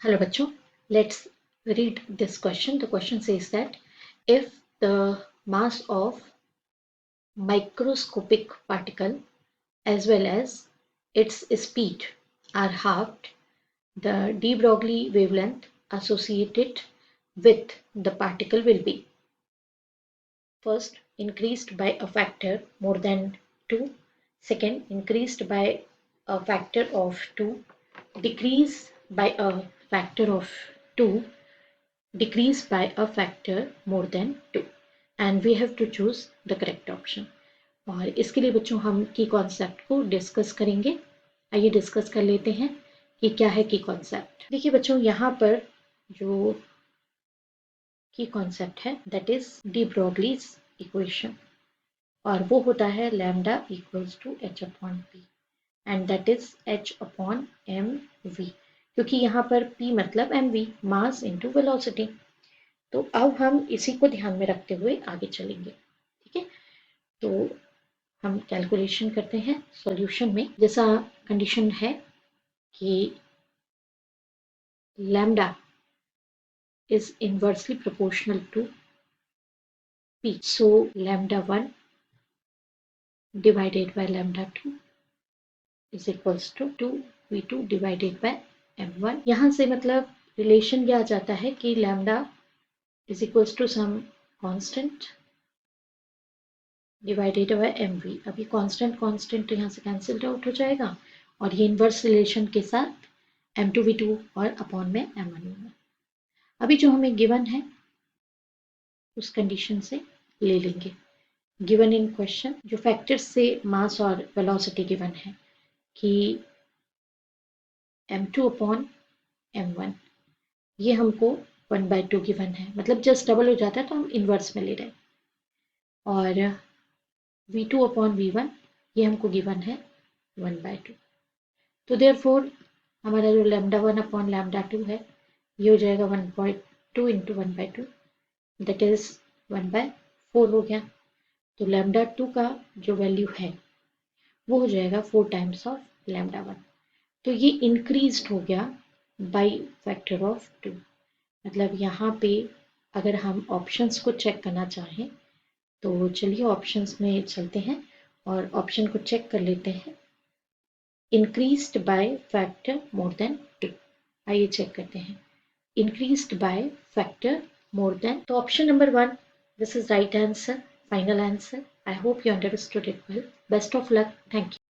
Hello, bachcho. Let's read this question. The question says that if the mass of microscopic particle as well as its speed are halved, the de Broglie wavelength associated with the particle will be first increased by a factor more than 2, second increased by a factor of 2, decrease by a factor of 2, decrease by a factor more than 2, and we have to choose the correct option. और इसके लिए बच्चों हम की concept को discuss करेंगे। आइए discuss कर लेते हैं कि क्या है की कॉन्सेप्ट। देखिए बच्चों, यहाँ पर जो की कॉन्सेप्ट है that is de Broglie's equation, और वो होता है lambda equals to H upon P, and that is H upon M V, क्योंकि यहाँ पर p मतलब M V, mass into velocity. तो अब हम इसी को ध्यान में रखते हुए आगे चलेंगे। ठीक है, तो हम कैलकुलेशन करते हैं सॉल्यूशन में। जैसा कंडीशन है कि lambda is inversely proportional to p. So lambda 1 divided by lambda 2 is equals to 2v2 divided by m1। यहाँ से मतलब रिलेशन क्या आ जाता है कि lambda is equals to some constant divided by mv। अभी constant constant यहाँ से कैंसिल आउट हो जाएगा और ये इन्वर्स रिलेशन के साथ m2v2 और अपॉन में m1 होगा। अभी जो हमें गिवन है उस कंडीशन से ले लेंगे। गिवन इन क्वेश्चन जो फैक्टर्स से मास और वेलोसिटी गिवन है कि m2 अपॉन m1, ये हमको 1/2 गिवन है, मतलब जस्ट डबल हो जाता है तो हम इन्वर्स में ले रहे हैं। और v2 अपॉन v1 ये हमको गिवन है 1/2। तो देयरफॉर हमारा जो लैम्डा 1 अपॉन लैम्डा 2 है ये हो जाएगा 1.2 इंटू 1/2, दैट इज 1/4 हो गया। तो लैम्डा 2 का जो वैल्यू है वो हो जाएगा 4 टाइम्स ऑफ लैम्डा 1। तो ये इंक्रीज हो गया बाई फैक्टर ऑफ 2। मतलब यहाँ पे अगर हम ऑप्शंस को चेक करना चाहें तो चलिए ऑप्शंस में चलते हैं और ऑप्शन को चेक कर लेते हैं। Increased by factor more than 2, आइए चेक करते हैं। Increased by factor more than, तो option number 1, this is right answer, final answer. I hope you understood it well. Best of luck. Thank you.